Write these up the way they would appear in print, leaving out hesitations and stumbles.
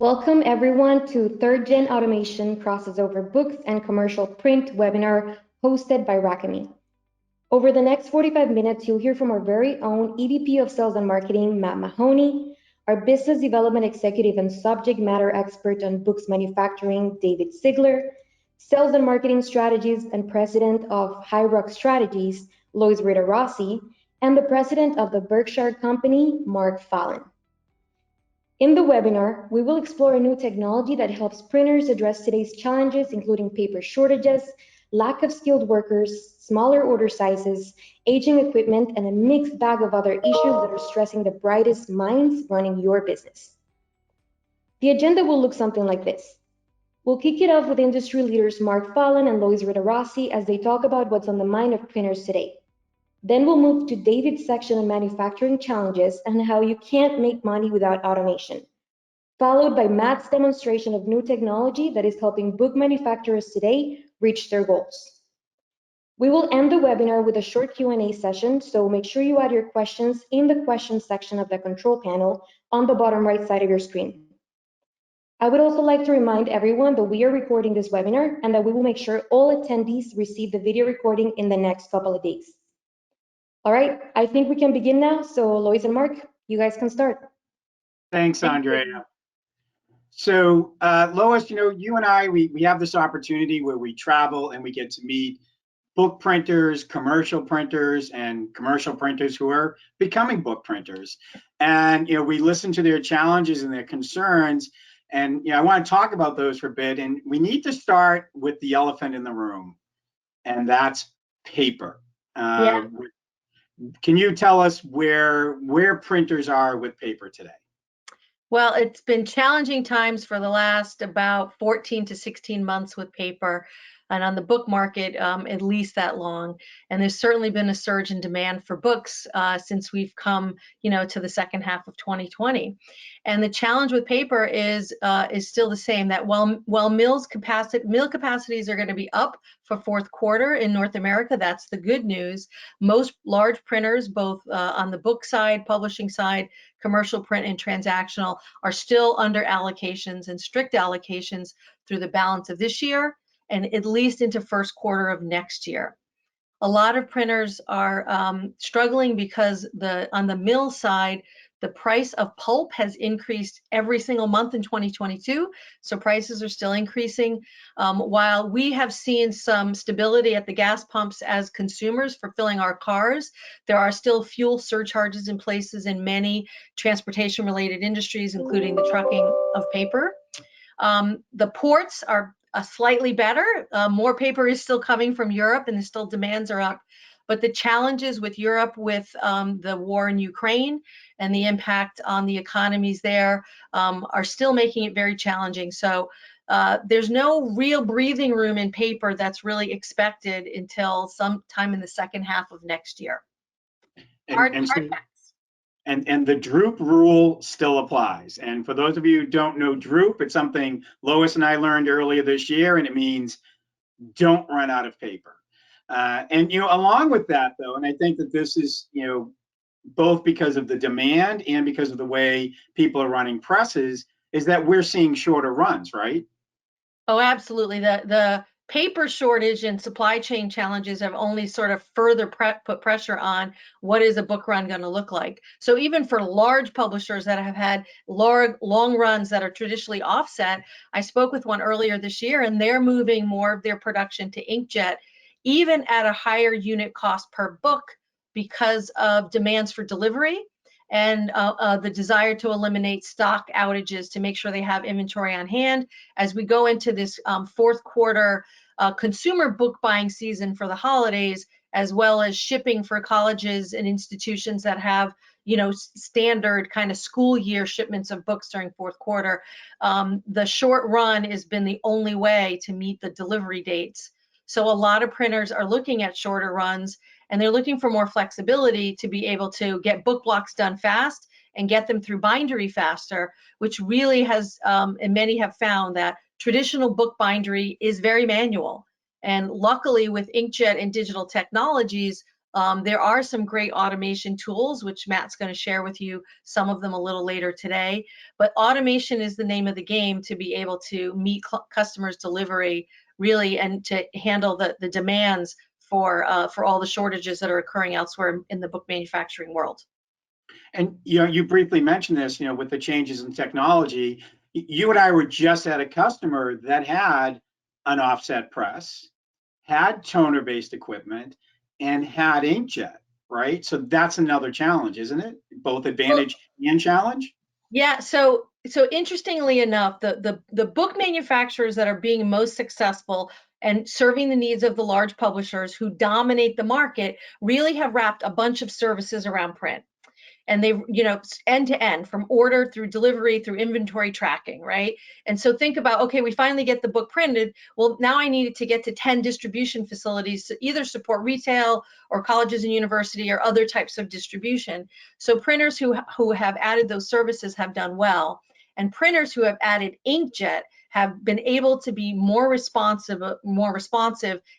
Welcome everyone to Third Gen Automation Process Over Books and Commercial Print webinar hosted by Racami. Over the next 45 minutes, you'll hear from our very own EVP of Sales and Marketing, Matt Mahoney, our Business Development Executive and Subject Matter Expert on Books Manufacturing, David Sigler, Sales and Marketing Strategist and President of High Rock Strategies, Lois Ritarossi, and the President of the Berkshire Company, Mark Fallon. In the webinar, we will explore a new technology that helps printers address today's challenges, including paper shortages, lack of skilled workers, smaller order sizes, aging equipment, and a mixed bag of other issues that are stressing the brightest minds running your business. The agenda will look something like this. We'll kick it off with industry leaders Mark Fallon and Lois Ritarossi as they talk about what's on the mind of printers today. Then we'll move to David's section on manufacturing challenges and how you can't make money without automation, followed by Matt's demonstration of new technology that is helping book manufacturers today reach their goals. We will end the webinar with a short Q&A session, so make sure you add your questions in the questions section of the control panel on the bottom right side of your screen. I would also like to remind everyone that we are recording this webinar and that we will make sure all attendees receive the video recording in the next couple of days. All right, I think we can begin now. So Lois and Mark, you guys can start. Thanks, Andrea. So Lois, you and I, we have this opportunity where we travel and we get to meet book printers, commercial printers, and commercial printers who are becoming book printers. And, we listen to their challenges and their concerns. And, I want to talk about those for a bit. And we need to start with the elephant in the room, and that's paper. Yeah. Can you tell us where printers are with paper today? Well, it's been challenging times for the last about 14 to 16 months with paper, and on the book market, at least that long. And there's certainly been a surge in demand for books since we've come, to the second half of 2020. And the challenge with paper is still the same. That while mill capacities are going to be up for fourth quarter in North America, that's the good news. Most large printers, both on the book side, publishing side, commercial print and transactional, are still under allocations and strict allocations through the balance of this year and at least into first quarter of next year. A lot of printers are struggling because on the mill side, the price of pulp has increased every single month in 2022, so prices are still increasing. While we have seen some stability at the gas pumps as consumers for filling our cars, there are still fuel surcharges in places in many transportation-related industries, including the trucking of paper. The ports are slightly better. More paper is still coming from Europe and still demands are up. But the challenges with Europe with the war in Ukraine and the impact on the economies there are still making it very challenging. So there's no real breathing room in paper that's really expected until sometime in the second half of next year. And the droop rule still applies. And for those of you who don't know droop, it's something Lois and I learned earlier this year, and it means don't run out of paper. And along with that, though, and I think that this is, both because of the demand and because of the way people are running presses, is that we're seeing shorter runs, right? Oh, absolutely. The paper shortage and supply chain challenges have only sort of further put pressure on what is a book run going to look like. So even for large publishers that have had long runs that are traditionally offset, I spoke with one earlier this year, and they're moving more of their production to inkjet, even at a higher unit cost per book because of demands for delivery and the desire to eliminate stock outages to make sure they have inventory on hand as we go into this fourth quarter consumer book buying season for the holidays, as well as shipping for colleges and institutions that have standard kind of school year shipments of books during fourth quarter. The short run has been the only way to meet the delivery dates. So a lot of printers are looking at shorter runs, and they're looking for more flexibility to be able to get book blocks done fast and get them through bindery faster, which really has, and many have found that traditional book bindery is very manual. And luckily with inkjet and digital technologies, There are some great automation tools, which Matt's going to share with you some of them a little later today. But automation is the name of the game to be able to meet customers' delivery really, and to handle the demands for all the shortages that are occurring elsewhere in the book manufacturing world. And you briefly mentioned this, with the changes in technology. You and I were just at a customer that had an offset press, had toner-based equipment, and had inkjet, right? So that's another challenge, isn't it? Both advantage and challenge? Yeah, so interestingly enough, the book manufacturers that are being most successful and serving the needs of the large publishers who dominate the market really have wrapped a bunch of services around print. And they, end to end, from order through delivery through inventory tracking, right? And so think about, okay, we finally get the book printed. Well, now I need to get to 10 distribution facilities to either support retail or colleges and university or other types of distribution. So printers who have added those services have done well. And printers who have added inkjet have been able to be more responsive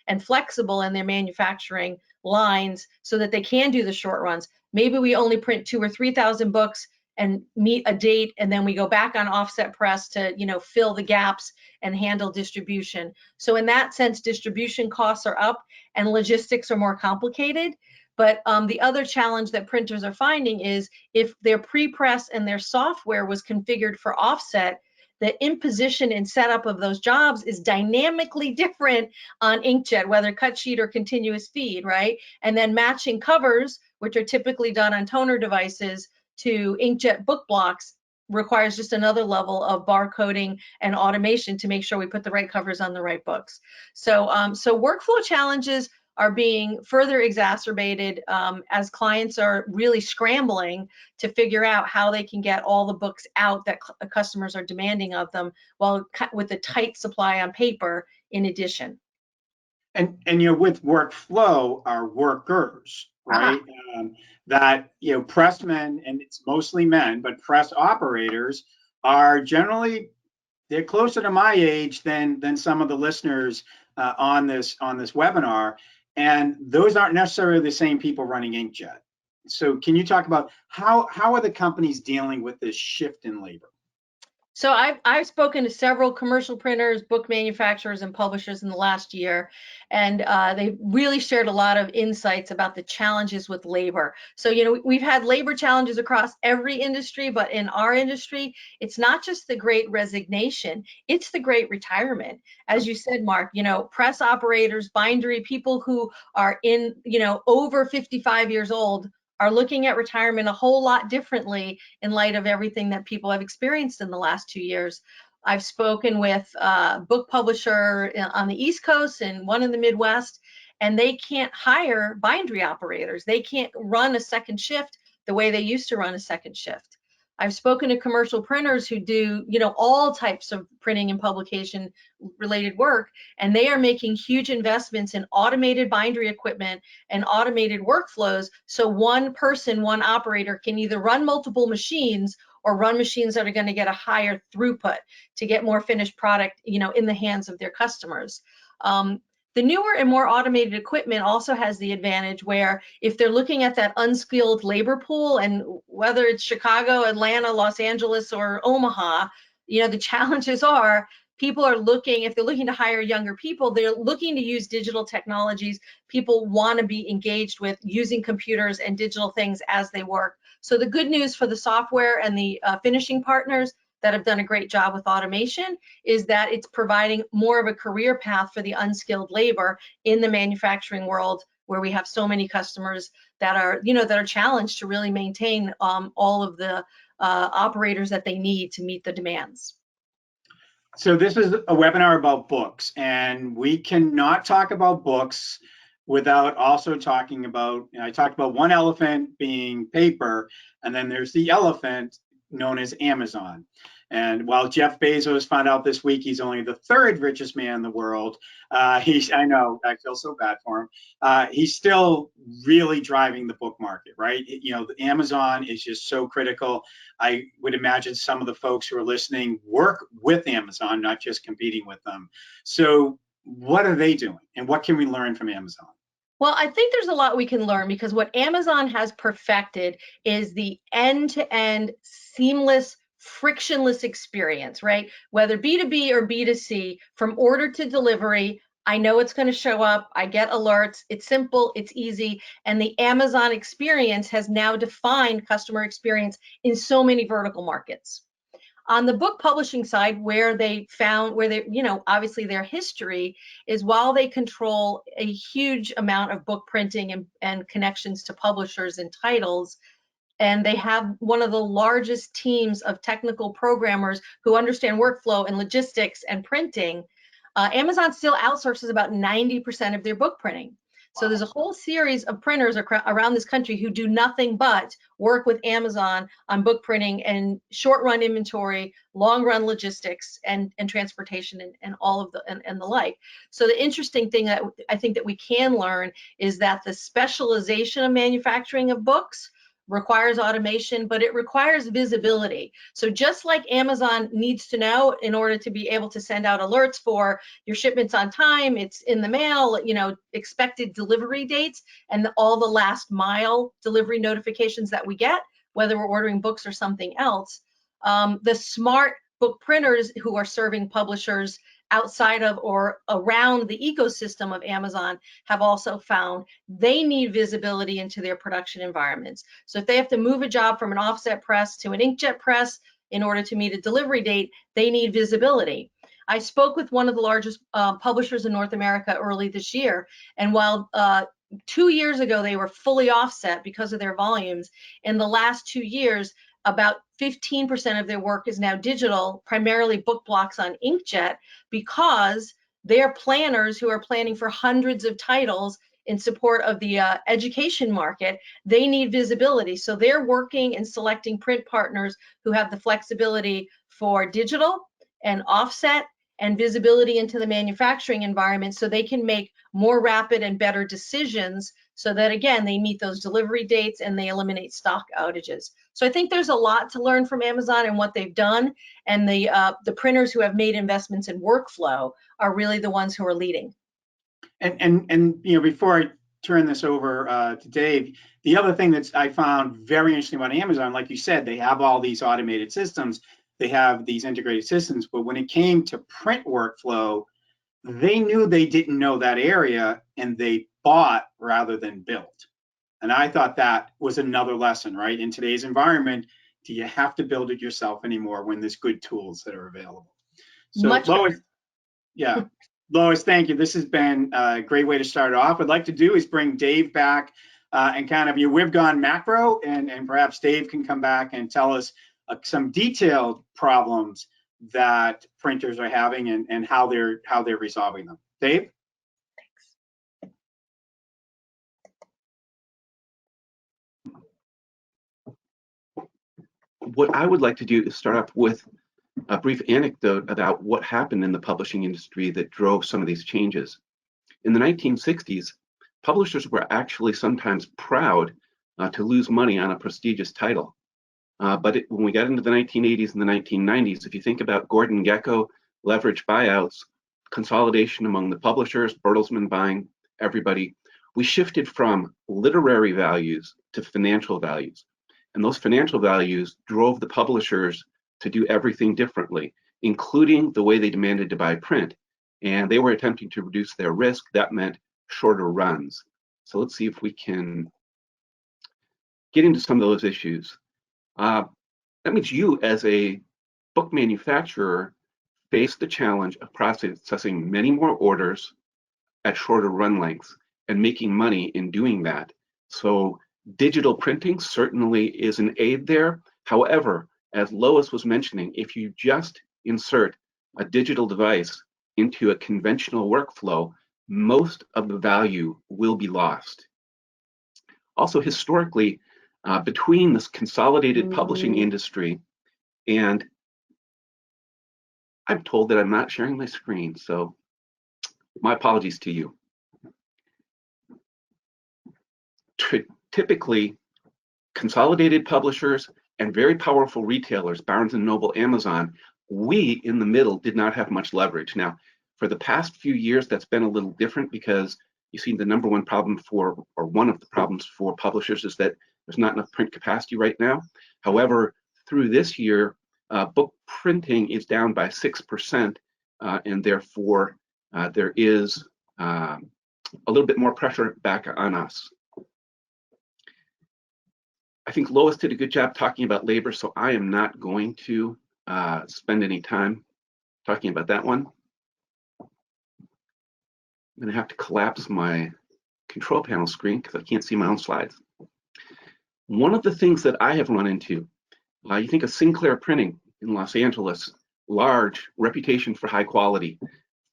and flexible in their manufacturing lines so that they can do the short runs. Maybe we only print 2,000 or 3,000 books and meet a date, and then we go back on offset press to, fill the gaps and handle distribution. So in that sense, distribution costs are up and logistics are more complicated. But the other challenge that printers are finding is if their pre-press and their software was configured for offset, the imposition and setup of those jobs is dynamically different on inkjet, whether cut sheet or continuous feed, right? And then matching covers, which are typically done on toner devices, to inkjet book blocks requires just another level of barcoding and automation to make sure we put the right covers on the right books. So workflow challenges are being further exacerbated as clients are really scrambling to figure out how they can get all the books out that customers are demanding of them, while with a tight supply on paper in addition. And with workflow are workers, right? That pressmen, and it's mostly men, but press operators are generally, they're closer to my age than some of the listeners on this webinar, and those aren't necessarily the same people running inkjet. So can you talk about how are the companies dealing with this shift in labor? So I've spoken to several commercial printers, book manufacturers, and publishers in the last year, and they really shared a lot of insights about the challenges with labor. So, we've had labor challenges across every industry, but in our industry, it's not just the great resignation, it's the great retirement. As you said, Mark, press operators, bindery, people who are in, over 55 years old are looking at retirement a whole lot differently in light of everything that people have experienced in the last 2 years. I've spoken with a book publisher on the East Coast and one in the Midwest, and they can't hire bindery operators. They can't run a second shift the way they used to run a second shift. I've spoken to commercial printers who do, all types of printing and publication related work, and they are making huge investments in automated bindery equipment and automated workflows. So one person, one operator can either run multiple machines or run machines that are going to get a higher throughput to get more finished product, in the hands of their customers. The newer and more automated equipment also has the advantage where if they're looking at that unskilled labor pool, and whether it's Chicago, Atlanta, Los Angeles, or Omaha, the challenges are people are looking, if they're looking to hire younger people, they're looking to use digital technologies. People want to be engaged with using computers and digital things as they work. So the good news for the software and the finishing partners that have done a great job with automation is that it's providing more of a career path for the unskilled labor in the manufacturing world, where we have so many customers that are, that are challenged to really maintain all of the operators that they need to meet the demands. So this is a webinar about books, and we cannot talk about books without also talking about, I talked about one elephant being paper, and then there's the elephant known as Amazon. And while Jeff Bezos found out this week he's only the third richest man in the world, I know, I feel so bad for him. He's still really driving the book market, right? Amazon is just so critical. I would imagine some of the folks who are listening work with Amazon, not just competing with them. So what are they doing, and what can we learn from Amazon? Well, I think there's a lot we can learn because what Amazon has perfected is the end-to-end seamless, frictionless experience, right? Whether B2B or B2C, from order to delivery, I know it's going to show up. I get alerts. It's simple, it's easy. And the Amazon experience has now defined customer experience in so many vertical markets. On the book publishing side, where they, obviously their history is while they control a huge amount of book printing and connections to publishers and titles, and they have one of the largest teams of technical programmers who understand workflow and logistics and printing, Amazon still outsources about 90% of their book printing. So there's a whole series of printers around this country who do nothing but work with Amazon on book printing and short-run inventory, long-run logistics, and transportation and all of and the like. So the interesting thing that I think that we can learn is that the specialization of manufacturing of books requires automation, but it requires visibility. So just like Amazon needs to know in order to be able to send out alerts for your shipments on time, it's in the mail, expected delivery dates, and all the last mile delivery notifications that we get, whether we're ordering books or something else, the smart book printers who are serving publishers outside of or around the ecosystem of Amazon have also found they need visibility into their production environments. So if they have to move a job from an offset press to an inkjet press in order to meet a delivery date, they need visibility. I spoke with one of the largest publishers in North America early this year, and while 2 years ago they were fully offset because of their volumes, in the last 2 years, about 15% of their work is now digital, primarily book blocks on inkjet, because their planners who are planning for hundreds of titles in support of the education market, they need visibility. So they're working and selecting print partners who have the flexibility for digital and offset and visibility into the manufacturing environment so they can make more rapid and better decisions so that, again, they meet those delivery dates and they eliminate stock outages. So I think there's a lot to learn from Amazon and what they've done, and the printers who have made investments in workflow are really the ones who are leading. And before I turn this over to Dave, the other thing that I found very interesting about Amazon, like you said, they have all these automated systems, they have these integrated systems, but when it came to print workflow, they knew they didn't know that area and they bought rather than built. And I thought that was another lesson, right? In today's environment, do you have to build it yourself anymore when there's good tools that are available? So Lois, yeah, Lois, thank you. This has been a great way to start off. What I'd like to do is bring Dave back and kind of, we've gone macro, and perhaps Dave can come back and tell us some detailed problems that printers are having and how they're resolving them. Dave? What I would like to do is start off with a brief anecdote about what happened in the publishing industry that drove some of these changes. In the 1960s, publishers were actually sometimes proud to lose money on a prestigious title. But when we got into the 1980s and the 1990s, if you think about Gordon Gekko, leverage buyouts, consolidation among the publishers, Bertelsmann buying everybody, we shifted from literary values to financial values. And those financial values drove the publishers to do everything differently, including the way they demanded to buy print. And they were attempting to reduce their risk. That meant shorter runs. So let's see if we can get into some of those issues. That means you, as a book manufacturer, face the challenge of processing many more orders at shorter run lengths and making money in doing that. So digital printing certainly is an aid there. However, as Lois was mentioning, if you just insert a digital device into a conventional workflow, most of the value will be lost. Also, historically, between this consolidated publishing industry and I'm told that I'm not sharing my screen, so my apologies to you. Typically, consolidated publishers and very powerful retailers, Barnes & Noble, Amazon, we in the middle did not have much leverage. Now, for the past few years, that's been a little different because You see the number one problem for, or one of the problems for publishers is that there's not enough print capacity right now. However, through this year, book printing is down by 6%, and therefore there is a little bit more pressure back on us. I think Lois did a good job talking about labor, so I am not going to spend any time talking about that one. I'm going to have to collapse my control panel screen because I can't see my own slides. One of the things that I have run into, you think of Sinclair Printing in Los Angeles, large, reputation for high quality,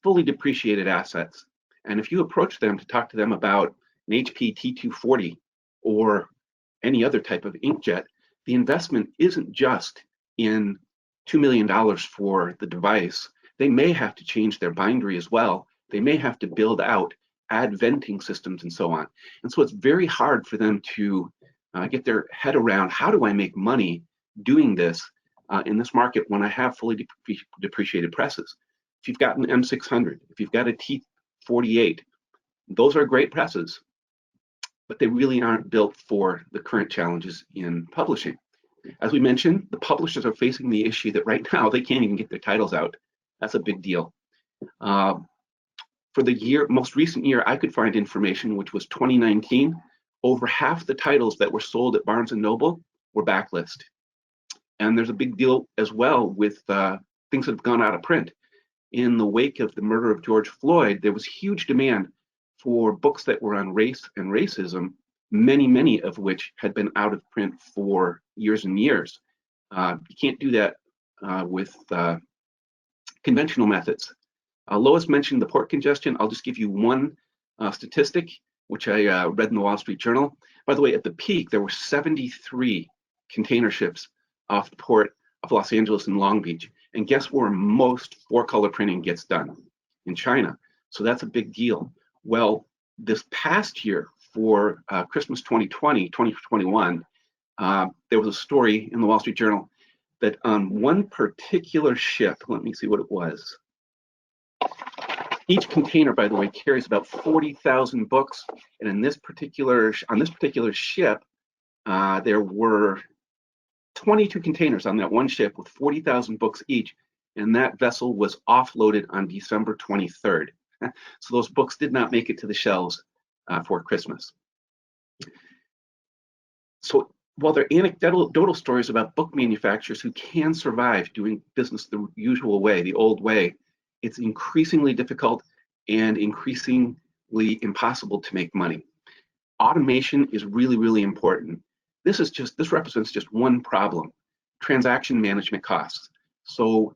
fully depreciated assets. And if you approach them to talk to them about an HP T240 or any other type of inkjet, the investment isn't just in $2 million for the device. They may have to change their bindery as well. They may have to build out, add venting systems and so on. And so it's very hard for them to get their head around, how do I make money doing this in this market when I have fully depreciated presses? If you've got an M600, if you've got a T48, those are great presses, but they really aren't built for the current challenges in publishing. As we mentioned, the publishers are facing the issue that right now they can't even get their titles out. That's a big deal. For the year, most recent year, I could find information, which was 2019, over half the titles that were sold at Barnes & Noble were backlist. And there's a big deal as well with things that have gone out of print. In the wake of the murder of George Floyd, there was huge demand for books that were on race and racism, many of which had been out of print for years and years. You can't do that with conventional methods. Lois mentioned the port congestion. I'll just give you one statistic, which I read in the Wall Street Journal. By the way, at the peak, there were 73 container ships off the port of Los Angeles and Long Beach. And guess where most four-color printing gets done? In China. So that's a big deal. Well, this past year for Christmas 2021, there was a story in the Wall Street Journal that on one particular ship, let me see what it was. Each container, by the way, carries about 40,000 books. And on this particular ship, there were 22 containers on that one ship with 40,000 books each. And that vessel was offloaded on December 23rd. So those books did not make it to the shelves for Christmas. So while there are anecdotal stories about book manufacturers who can survive doing business the usual way, the old way, it's increasingly difficult and increasingly impossible to make money. Automation is really important. This represents just one problem: transaction management costs. So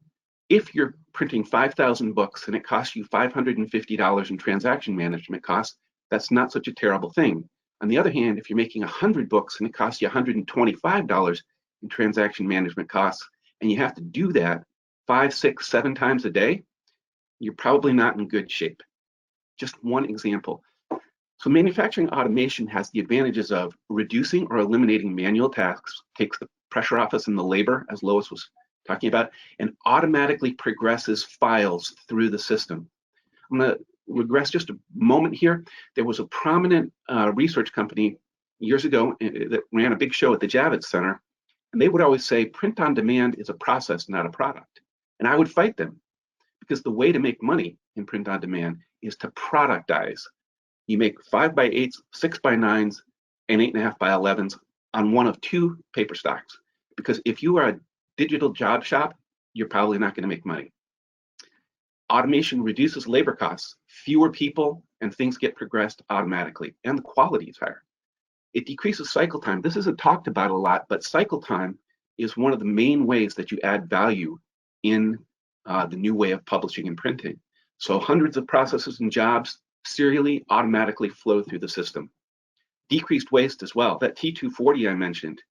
if you're printing 5,000 books and it costs you $550 in transaction management costs, that's not such a terrible thing. On the other hand, if you're making 100 books and it costs you $125 in transaction management costs, and you have to do that 5, 6, 7 times a day, you're probably not in good shape. Just one example. So manufacturing automation has the advantages of reducing or eliminating manual tasks, takes the pressure off us in the labor, as Lois was talking about, and automatically progresses files through the system. I'm going to regress just a moment here. There was a prominent research company years ago that ran a big show at the Javits Center, and they would always say print on demand is a process, not a product. And I would fight them, because the way to make money in print on demand is to productize. You make 5 by 8s, 6 by 9s, and 8.5 by 11s on one of 2 paper stocks. Because if you are a digital job shop, you're probably not going to make money. Automation reduces labor costs, fewer people, and things get progressed automatically, and the quality is higher. It decreases cycle time. This isn't talked about a lot, but cycle time is one of the main ways that you add value in the new way of publishing and printing. So hundreds of processes and jobs serially, automatically flow through the system. Decreased waste as well. That T240 I mentioned,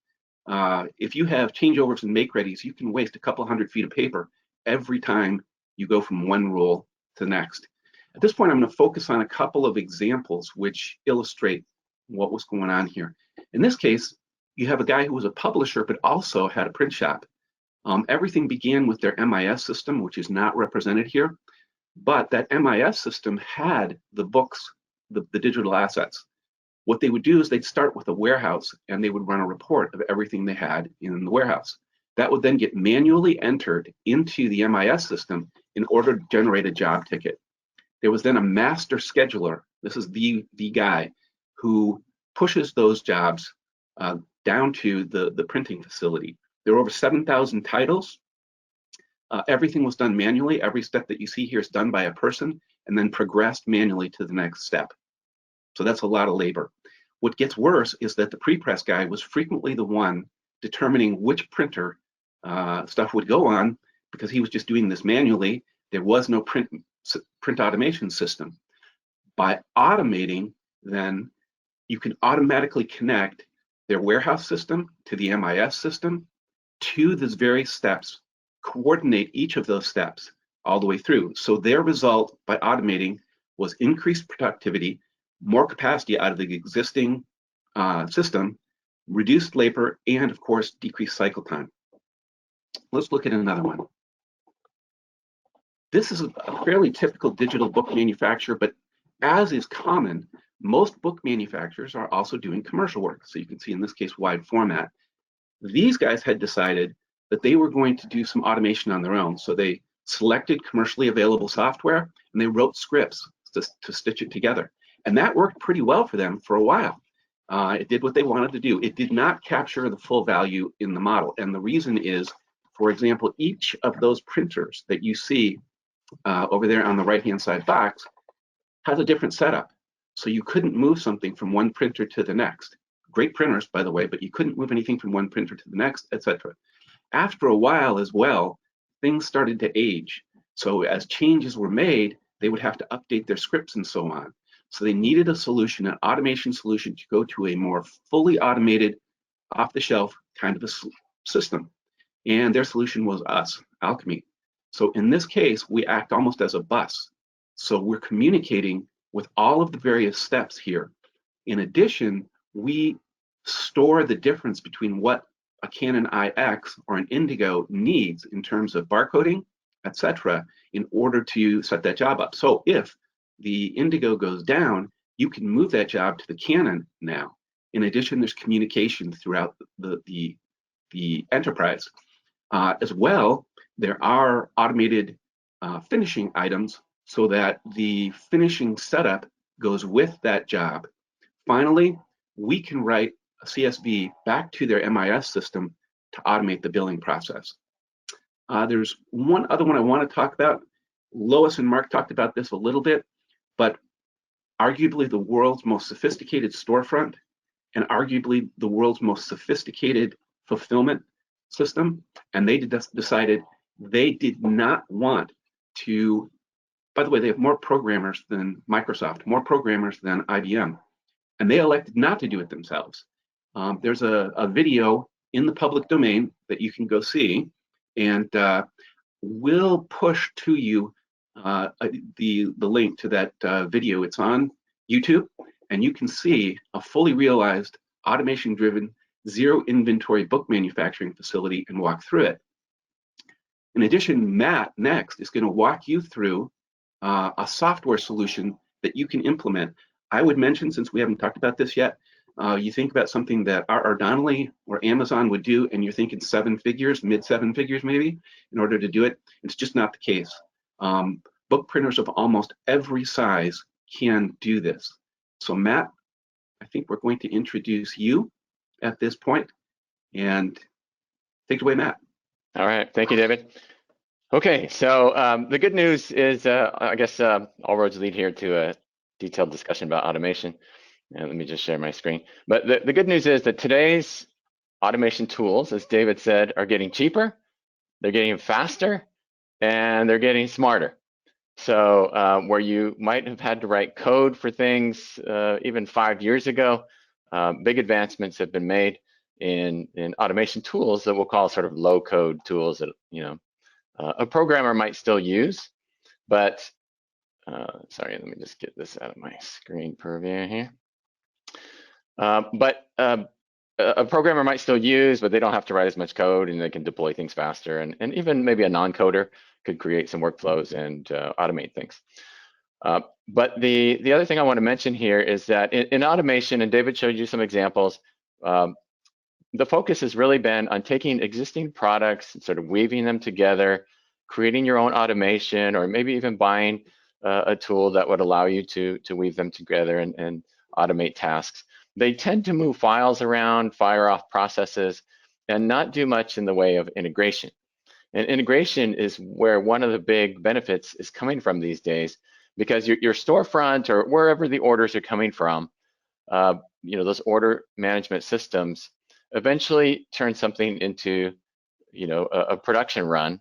if you have changeovers and make-readies, you can waste a couple hundred feet of paper every time you go from one roll to the next. At this point, I'm going to focus on a couple of examples which illustrate what was going on here. In this case, you have a guy who was a publisher but also had a print shop. Everything began with their MIS system, which is not represented here, but that MIS system had the books the digital assets. What they would do is they'd start with a warehouse and they would run a report of everything they had in the warehouse. That would then get manually entered into the MIS system in order to generate a job ticket. There was then a master scheduler. This is the guy who pushes those jobs down to the printing facility. There were over 7,000 titles. Everything was done manually. Every step that you see here is done by a person and then progressed manually to the next step. So that's a lot of labor. What gets worse is that the pre-press guy was frequently the one determining which printer stuff would go on, because he was just doing this manually. There was no print automation system. By automating, then you can automatically connect their warehouse system to the MIS system to these various steps, coordinate each of those steps all the way through. So their result by automating was increased productivity, more capacity out of the existing system, reduced labor, and of course, decreased cycle time. Let's look at another one. This is a fairly typical digital book manufacturer, but as is common, most book manufacturers are also doing commercial work. So you can see in this case, wide format. These guys had decided that they were going to do some automation on their own. So they selected commercially available software and they wrote scripts to stitch it together. And that worked pretty well for them for a while. It did what they wanted to do. It did not capture the full value in the model. And the reason is, for example, each of those printers that you see over there on the right-hand side box has a different setup. So you couldn't move something from one printer to the next. Great printers, by the way, but you couldn't move anything from one printer to the next, etc. After a while as well, things started to age. So as changes were made, they would have to update their scripts and so on. So they needed a solution, an automation solution, to go to a more fully automated, off-the-shelf kind of a system. And their solution was us, Alchemy. So in this case, we act almost as a bus. So we're communicating with all of the various steps here. In addition, we store the difference between what a Canon IX or an Indigo needs in terms of barcoding, etc., in order to set that job up. So if the Indigo goes down, you can move that job to the Canon now. In addition, there's communication throughout the enterprise. As well, there are automated finishing items so that the finishing setup goes with that job. Finally, we can write a CSV back to their MIS system to automate the billing process. There's one other one I want to talk about. Lois and Mark talked about this a little bit, but arguably the world's most sophisticated storefront and arguably the world's most sophisticated fulfillment system. And they decided they did not want to, by the way, they have more programmers than Microsoft, more programmers than IBM, and they elected not to do it themselves. There's a video in the public domain that you can go see, and we'll push to you the link to that video. It's on YouTube, and you can see a fully realized automation-driven zero inventory book manufacturing facility and walk through it. In addition, Matt next is going to walk you through a software solution that you can implement. I would mention, since we haven't talked about this yet, you think about something that R.R. Donnelley or Amazon would do, and you're thinking seven figures, mid seven figures maybe, in order to do it. It's just not the case. Book printers of almost every size can do this. So Matt, I think we're going to introduce you at this point, and take it away, Matt. All right, thank you, David. Okay, so the good news is, I guess all roads lead here to a detailed discussion about automation. And let me just share my screen. But the good news is that today's automation tools, as David said, are getting cheaper, they're getting faster, and they're getting smarter. So where you might have had to write code for things even 5 years ago, big advancements have been made in automation tools that we'll call sort of low code tools that a programmer might still use. But sorry, let me just get this out of my screen preview here. But a programmer might still use, but they don't have to write as much code, and they can deploy things faster. And even maybe a non-coder could create some workflows and automate things. But the other thing I want to mention here is that in automation, and David showed you some examples, the focus has really been on taking existing products and sort of weaving them together, creating your own automation, or maybe even buying a tool that would allow you to weave them together and automate tasks. They tend to move files around, fire off processes, and not do much in the way of integration. And integration is where one of the big benefits is coming from these days, because your storefront or wherever the orders are coming from, those order management systems eventually turn something into, a production run.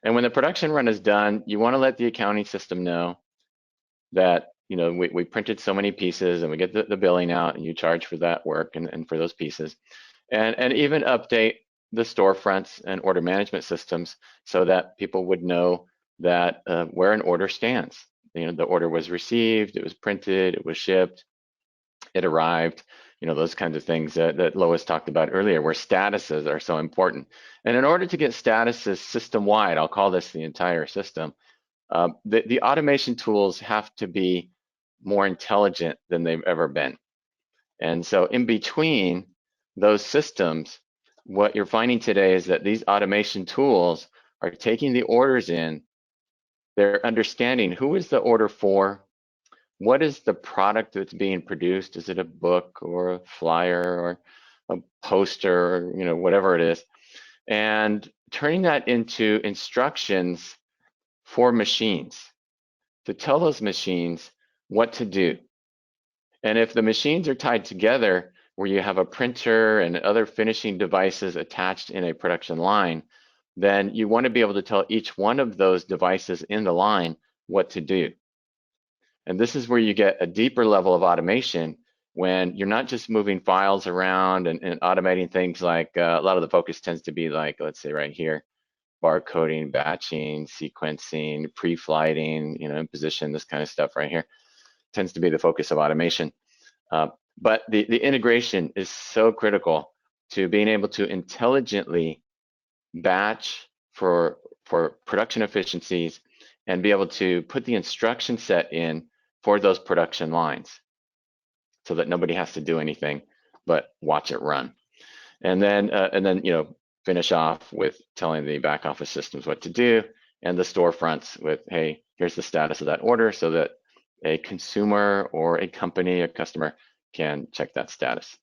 And when the production run is done, you want to let the accounting system know that, we printed so many pieces and we get the billing out and you charge for that work and for those pieces. And even update the storefronts and order management systems so that people would know that where an order stands. The order was received, it was printed, it was shipped, it arrived, those kinds of things that Lois talked about earlier, where statuses are so important. And in order to get statuses system-wide, I'll call this the entire system, the automation tools have to be more intelligent than they've ever been. And so in between those systems, what you're finding today is that these automation tools are taking the orders in, they're understanding who is the order for, what is the product that's being produced? Is it a book or a flyer or a poster or whatever it is? And turning that into instructions for machines to tell those machines what to do. And if the machines are tied together where you have a printer and other finishing devices attached in a production line, then you want to be able to tell each one of those devices in the line what to do. And this is where you get a deeper level of automation when you're not just moving files around and automating things like a lot of the focus tends to be like, let's say right here, barcoding, batching, sequencing, pre-flighting, imposition, this kind of stuff right here tends to be the focus of automation. But the integration is so critical to being able to intelligently batch for production efficiencies and be able to put the instruction set in for those production lines so that nobody has to do anything but watch it run. And then finish off with telling the back office systems what to do and the storefronts with, hey, here's the status of that order so that a consumer or a company, a customer can check that status.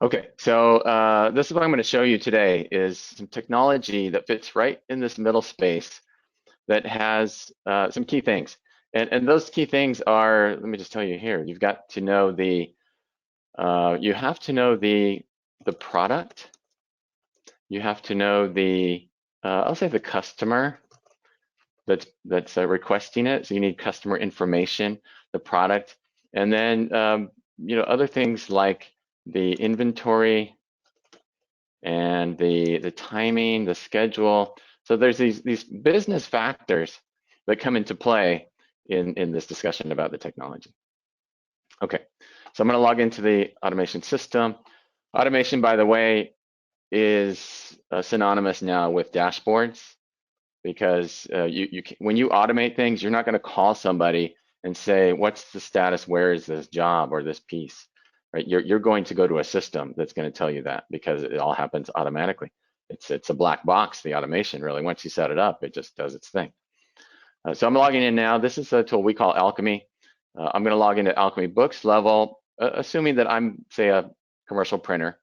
Okay, so this is what I'm going to show you today is some technology that fits right in this middle space that has some key things. And those key things are, let me just tell you here, you've got to know you have to know the product. You have to know I'll say the customer that's requesting it. So you need customer information, the product, and then other things like the inventory and the timing, the schedule. So there's these business factors that come into play in this discussion about the technology. Okay, so I'm going to log into the automation system. Automation, by the way, is synonymous now with dashboards, because when you automate things, you're not going to call somebody and say, what's the status, where is this job or this piece, right? You're going to go to a system that's going to tell you that, because it all happens automatically. It's a black box, the automation, really. Once you set it up, it just does its thing. So I'm logging in now. This is a tool we call Alchemy. I'm going to log into Alchemy Books level, assuming that I'm, say, a commercial printer.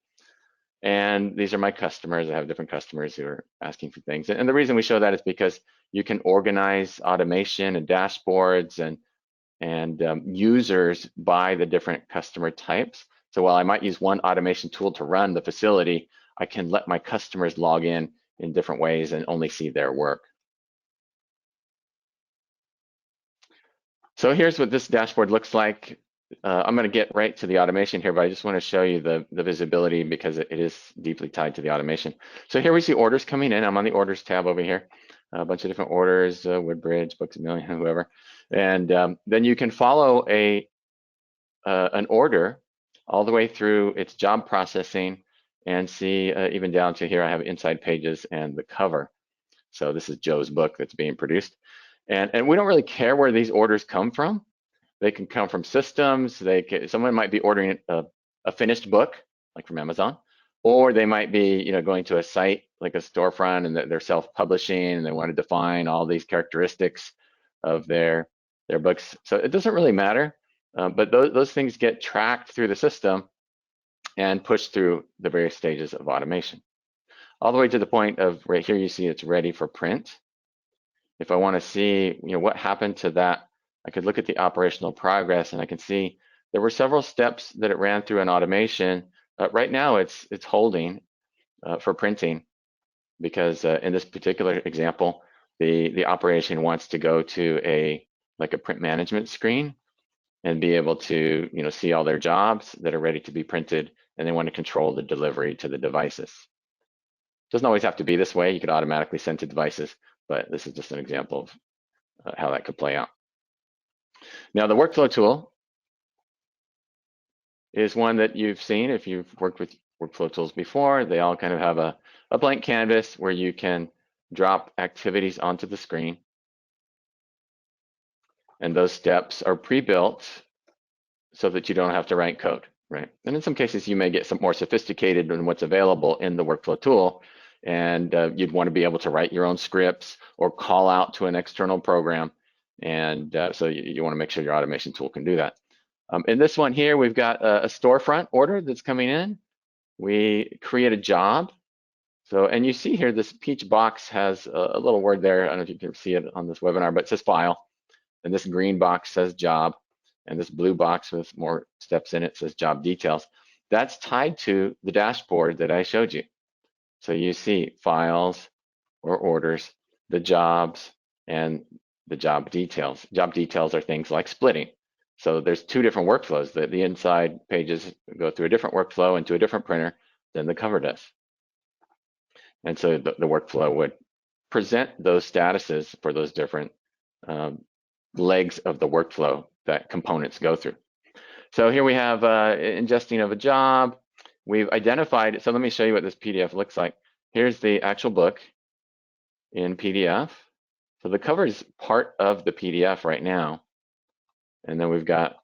And these are my customers. I have different customers who are asking for things. And the reason we show that is because you can organize automation and dashboards and users by the different customer types. So while I might use one automation tool to run the facility, I can let my customers log in different ways and only see their work. So here's what this dashboard looks like. I'm going to get right to the automation here, but I just want to show you the visibility because it is deeply tied to the automation. So here we see orders coming in. I'm on the orders tab over here, a bunch of different orders, Woodbridge, Books A Million, whoever. And then you can follow an order all the way through its job processing and see even down to here, I have inside pages and the cover. So this is Joe's book that's being produced. And we don't really care where these orders come from. They can come from systems. Someone might be ordering a finished book, like from Amazon, or they might be, going to a site like a storefront, and they're self-publishing, and they want to define all these characteristics of their books. So it doesn't really matter, but those things get tracked through the system and pushed through the various stages of automation, all the way to the point of right here. You see it's ready for print. If I want to see, what happened to that, I could look at the operational progress, and I can see there were several steps that it ran through in automation. Right now, it's holding for printing, because in this particular example, the operation wants to go to a print management screen and be able to see all their jobs that are ready to be printed, and they want to control the delivery to the devices. Doesn't always have to be this way. You could automatically send to devices, but this is just an example of how that could play out. Now, the workflow tool is one that you've seen if you've worked with workflow tools before. They all kind of have a blank canvas where you can drop activities onto the screen. And those steps are pre-built so that you don't have to write code, right? And in some cases, you may get some more sophisticated than what's available in the workflow tool. And you'd want to be able to write your own scripts or call out to an external program. And so you want to make sure your automation tool can do that. In this one here, we've got a storefront order that's coming in. We create a job. So, and you see here, this peach box has a little word there. I don't know if you can see it on this webinar, but it says file. And this green box says job. And this blue box with more steps in it says job details. That's tied to the dashboard that I showed you. So you see files or orders, the jobs, and the job details. Job details are things like splitting. So there's two different workflows. The inside pages go through a different workflow into a different printer than the cover does. And so the workflow would present those statuses for those different legs of the workflow that components go through. So here we have ingesting of a job. We've identified, so let me show you what this PDF looks like. Here's the actual book in PDF. So the cover is part of the PDF right now. And then we've got,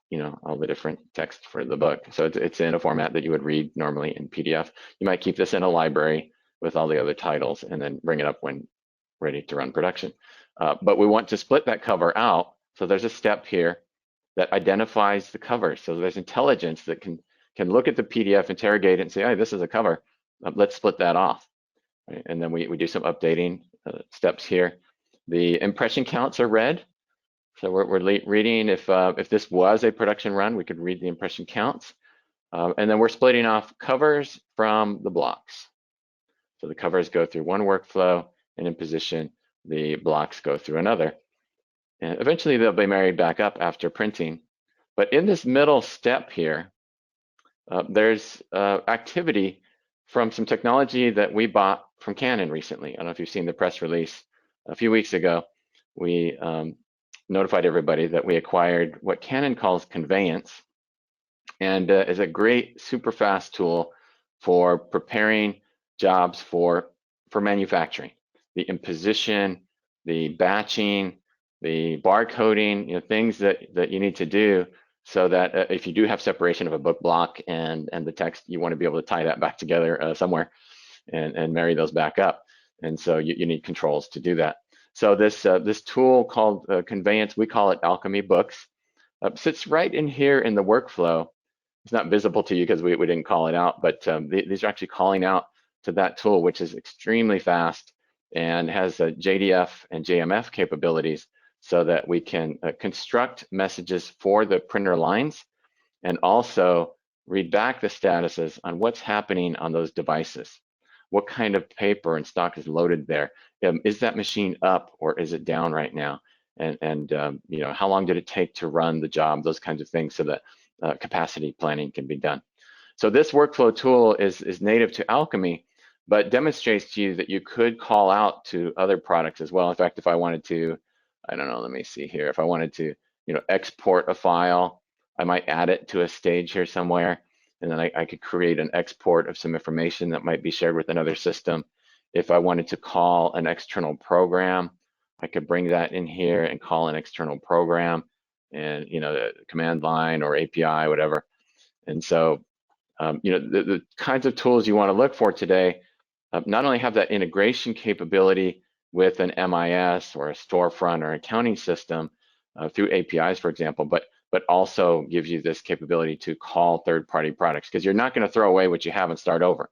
all the different text for the book. So it's in a format that you would read normally in PDF. You might keep this in a library with all the other titles and then bring it up when ready to run production. But we want to split that cover out. So there's a step here that identifies the cover. So there's intelligence that can look at the PDF, interrogate it, and say, hey, this is a cover. Let's split that off. Right? And then we do some updating steps here. The impression counts are read. So we're reading if this was a production run, we could read the impression counts. And then we're splitting off covers from the blocks. So the covers go through one workflow, and in position, the blocks go through another. And eventually they'll be married back up after printing. But in this middle step here, there's activity from some technology that we bought from Canon recently. I don't know if you've seen the press release. A few weeks ago, we notified everybody that we acquired what Canon calls Conveyance, and is a great super fast tool for preparing jobs for manufacturing. The imposition, the batching, the barcoding, things that you need to do so that if you do have separation of a book block and the text, you want to be able to tie that back together somewhere and marry those back up. And so you need controls to do that. So this tool called Conveyance, we call it Alchemy Books, sits right in here in the workflow. It's not visible to you because we didn't call it out, but these are actually calling out to that tool, which is extremely fast and has JDF and JMF capabilities so that we can construct messages for the printer lines and also read back the statuses on what's happening on those devices. What kind of paper and stock is loaded there? Is that machine up or is it down right now? And how long did it take to run the job? Those kinds of things so that capacity planning can be done. So this workflow tool is native to Alchemy, but demonstrates to you that you could call out to other products as well. In fact, if I wanted to, I don't know, let me see here. If I wanted to, export a file, I might add it to a stage here somewhere, and then I could create an export of some information that might be shared with another system. If I wanted to call an external program, I could bring that in here and call an external program, and the command line or API, whatever. And so the kinds of tools you want to look for today not only have that integration capability with an MIS or a storefront or accounting system through APIs, for example, but also gives you this capability to call third-party products, because you're not going to throw away what you have and start over.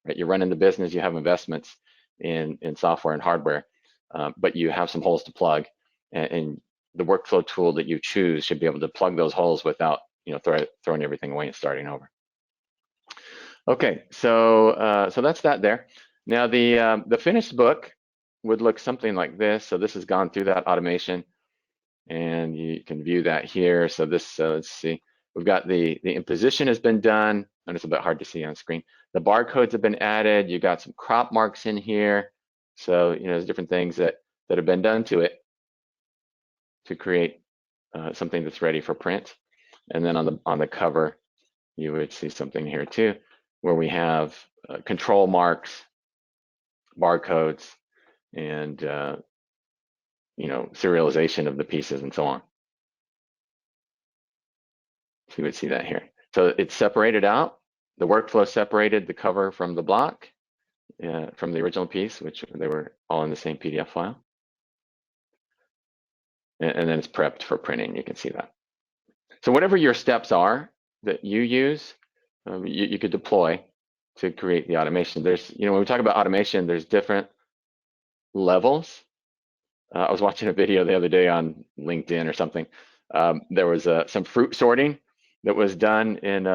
Right? You're running the business, you have investments in software and hardware, but you have some holes to plug, and the workflow tool that you choose should be able to plug those holes without throwing everything away and starting over. Okay, so that's that there. Now the finished book would look something like this. So this has gone through that automation, and you can view that here. So this, let's see, we've got the imposition has been done, and it's a bit hard to see on screen. The barcodes have been added. You got some crop marks in here. So there's different things that have been done to it to create something that's ready for print. And then on the cover, you would see something here too, where we have control marks, barcodes, and serialization of the pieces and so on. So you would see that here. So it's separated out. The workflow separated the cover from the block, from the original piece, which they were all in the same PDF file. And then it's prepped for printing. You can see that. So whatever your steps are that you use, you could deploy to create the automation. There's, when we talk about automation, there's different levels. I was watching a video the other day on LinkedIn or something. There was some fruit sorting that was done in,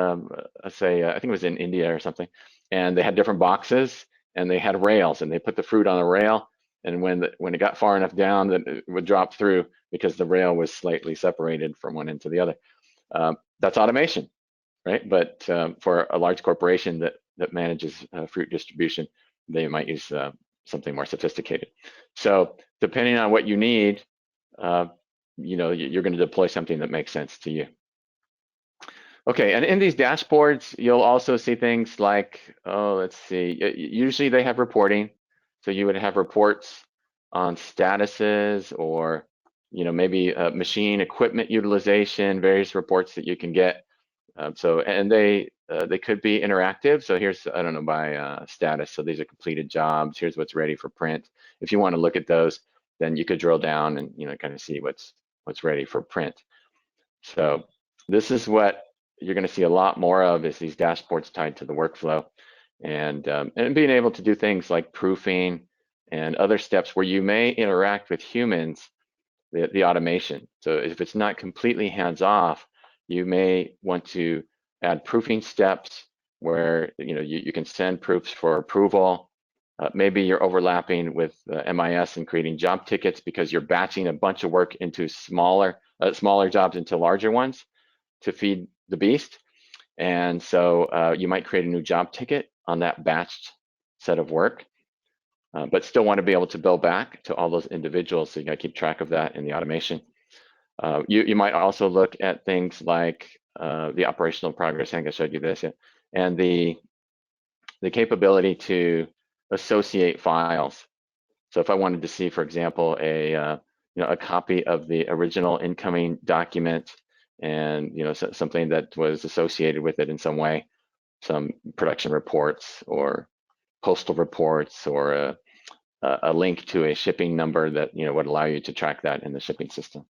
let's say, I think it was in India or something, and they had different boxes and they had rails, and they put the fruit on a rail, and when it got far enough down, that it would drop through because the rail was slightly separated from one end to the other. That's automation, right? But for a large corporation that manages fruit distribution, they might use something more sophisticated. So depending on what you need, you're going to deploy something that makes sense to you. Okay, and in these dashboards, you'll also see things like, let's see, usually they have reporting. So you would have reports on statuses, or maybe machine equipment utilization, various reports that you can get. And they could be interactive. So here's, I don't know, by status. So these are completed jobs. Here's what's ready for print. If you want to look at those, then you could drill down and kind of see what's ready for print. So this is what you're going to see a lot more of, is these dashboards tied to the workflow, and being able to do things like proofing and other steps where you may interact with humans, the automation. So if it's not completely hands-off, you may want to add proofing steps where you can send proofs for approval. Maybe you're overlapping with MIS and creating job tickets because you're batching a bunch of work into smaller jobs into larger ones to feed the beast. And so you might create a new job ticket on that batched set of work, but still want to be able to bill back to all those individuals. So you got to keep track of that in the automation. You might also look at things like the operational progress. I think I showed you this, yeah, and the capability to associate files. So if I wanted to see, for example, a copy of the original incoming document, and something that was associated with it in some way, some production reports or postal reports, or a link to a shipping number that would allow you to track that in the shipping system.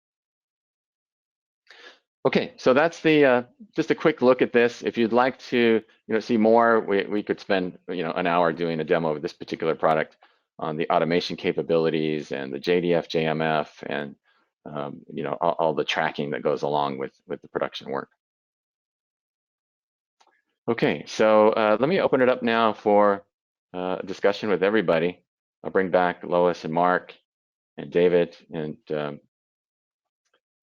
Okay, so that's the just a quick look at this. If you'd like to see more, we could spend an hour doing a demo of this particular product on the automation capabilities and the JDF, JMF, and all the tracking that goes along with the production work. Okay, so let me open it up now for a discussion with everybody. I'll bring back Lois and Mark and David, and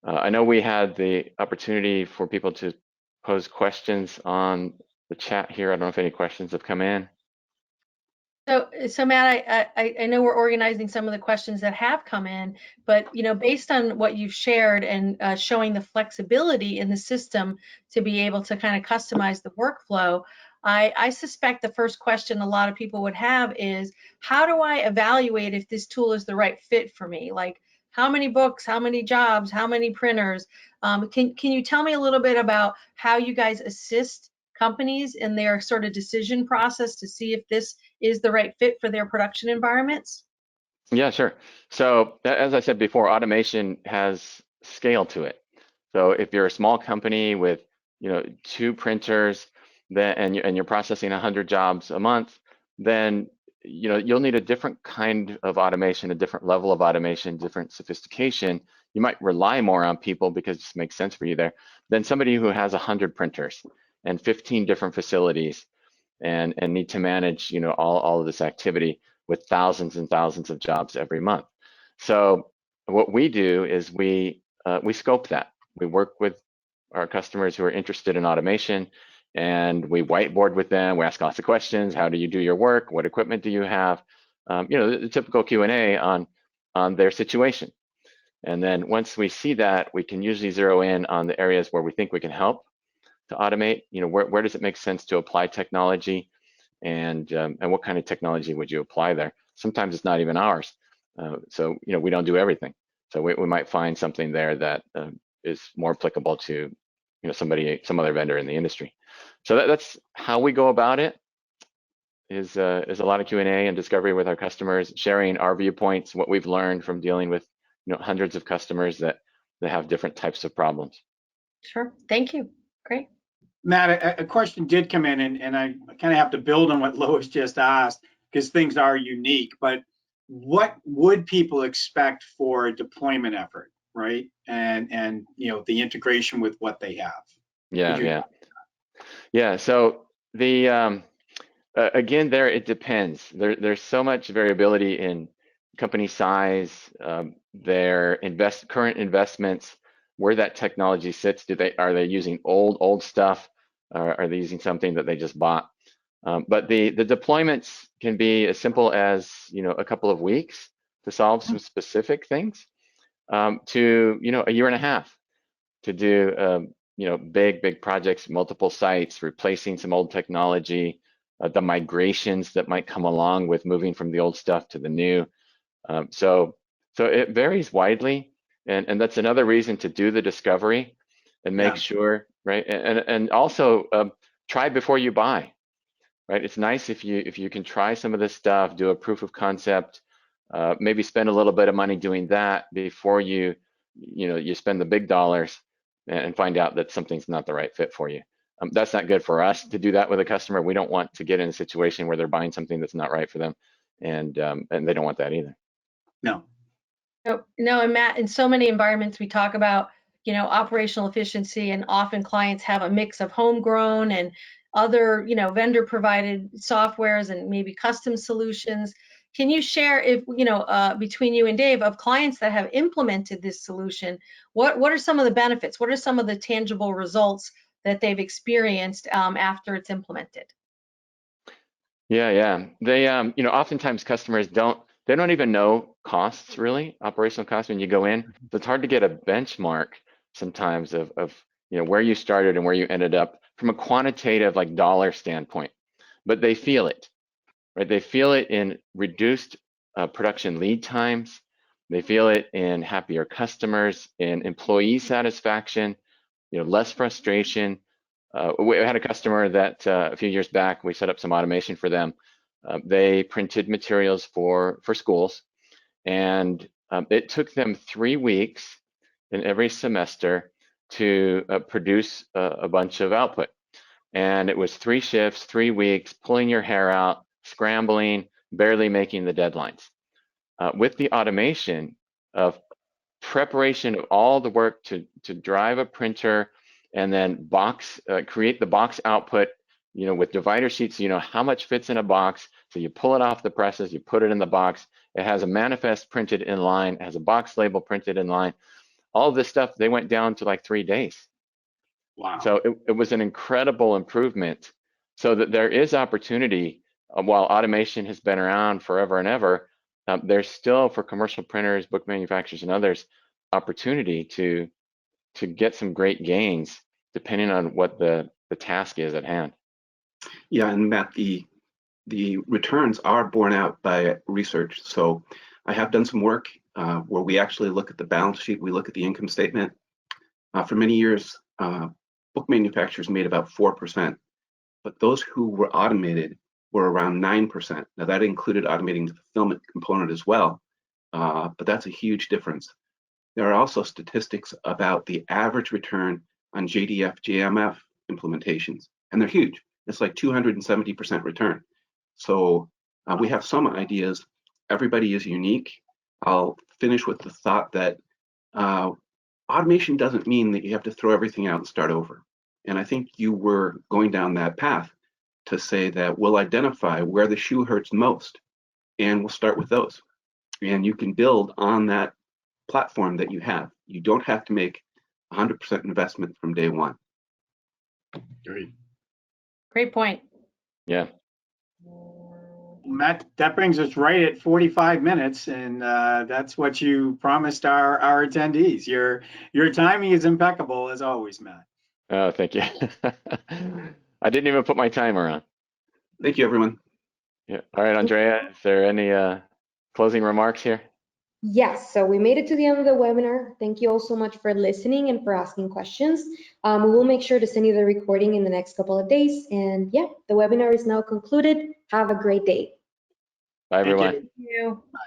I know we had the opportunity for people to pose questions on the chat here. I don't know if any questions have come in. So Matt, I know we're organizing some of the questions that have come in, but based on what you've shared and showing the flexibility in the system to be able to kind of customize the workflow, I suspect the first question a lot of people would have is, how do I evaluate if this tool is the right fit for me? Like, how many books, how many jobs, how many printers? Can you tell me a little bit about how you guys assist companies in their sort of decision process to see if this is the right fit for their production environments? Yeah, sure. So as I said before, automation has scale to it. So if you're a small company with, 2 printers, then and you're processing 100 jobs a month, then you'll need a different kind of automation, a different level of automation, different sophistication. You might rely more on people because it just makes sense for you there than somebody who has 100 printers and 15 different facilities and need to manage, all of this activity with thousands and thousands of jobs every month. So what we do is we scope that. We work with our customers who are interested in automation, and we whiteboard with them. We ask lots of questions. How do you do your work? What equipment do you have? The typical Q&A on their situation. And then once we see that, we can usually zero in on the areas where we think we can help to automate. Where does it make sense to apply technology, and what kind of technology would you apply there? Sometimes it's not even ours. So we don't do everything. So we might find something there that is more applicable to some other vendor in the industry. So that's how we go about it. Is a lot of Q&A and discovery with our customers, sharing our viewpoints, what we've learned from dealing with hundreds of customers that have different types of problems. Sure. Thank you. Great. Matt, a question did come in, and I kind of have to build on what Lois just asked because things are unique. But what would people expect for a deployment effort, right? And the integration with what they have. Yeah. So the again, there it depends. There's so much variability in company size, their current investments, where that technology sits. Are they using old stuff? Are they using something that they just bought? But the deployments can be as simple as a couple of weeks to solve some specific things, to a year and a half to do big projects, multiple sites, replacing some old technology, the migrations that might come along with moving from the old stuff to the new. So it varies widely, and that's another reason to do the discovery and make sure, right? And also try before you buy, right? It's nice if you can try some of this stuff, do a proof of concept, maybe spend a little bit of money doing that before you spend the big dollars and find out that something's not the right fit for you. That's not good for us to do that with a customer. We don't want to get in a situation where they're buying something that's not right for them, and they don't want that either. No, and Matt, in so many environments we talk about, operational efficiency, and often clients have a mix of homegrown and other, vendor provided softwares and maybe custom solutions. Can you share if, between you and Dave, of clients that have implemented this solution, what are some of the benefits? What are some of the tangible results that they've experienced after it's implemented? Yeah. They, oftentimes customers don't even know costs, really, operational costs when you go in. So it's hard to get a benchmark sometimes of where you started and where you ended up from a quantitative, like, dollar standpoint. But they feel it, right? They feel it in reduced production lead times. They feel it in happier customers, in employee satisfaction, less frustration. We had a customer that a few years back, we set up some automation for them. They printed materials for schools, and it took them 3 weeks in every semester to produce a bunch of output. And it was 3 shifts, 3 weeks, pulling your hair out, scrambling, barely making the deadlines. With the automation of preparation of all the work to drive a printer and then create the box output, with divider sheets, how much fits in a box. So you pull it off the presses, you put it in the box. It has a manifest printed in line, it has a box label printed in line. All of this stuff, they went down to like 3 days. Wow. So it was an incredible improvement. So that there is opportunity, while automation has been around forever and ever, there's still, for commercial printers, book manufacturers, and others, opportunity to get some great gains depending on what the task is at hand. Yeah, and Matt, the returns are borne out by research. So I have done some work where we actually look at the balance sheet, we look at the income statement. For many years, book manufacturers made about 4%, but those who were automated were around 9%. Now that included automating the fulfillment component as well, but that's a huge difference. There are also statistics about the average return on JDF, JMF implementations, and they're huge. It's like 270% return. So we have some ideas. Everybody is unique. I'll finish with the thought that automation doesn't mean that you have to throw everything out and start over. And I think you were going down that path to say that we'll identify where the shoe hurts most, and we'll start with those. And you can build on that platform that you have. You don't have to make 100% investment from day one. Great. Great point. Yeah. Matt, that brings us right at 45 minutes, and that's what you promised our attendees. Your timing is impeccable as always, Matt. Oh, thank you. I didn't even put my timer on. Thank you, everyone. Yeah. All right, Andrea, is there any closing remarks here? Yes, so we made it to the end of the webinar. Thank you all so much for listening and for asking questions. We will make sure to send you the recording in the next couple of days. And yeah, the webinar is now concluded. Have a great day. Bye, Thank you. everyone. Thank you. Bye.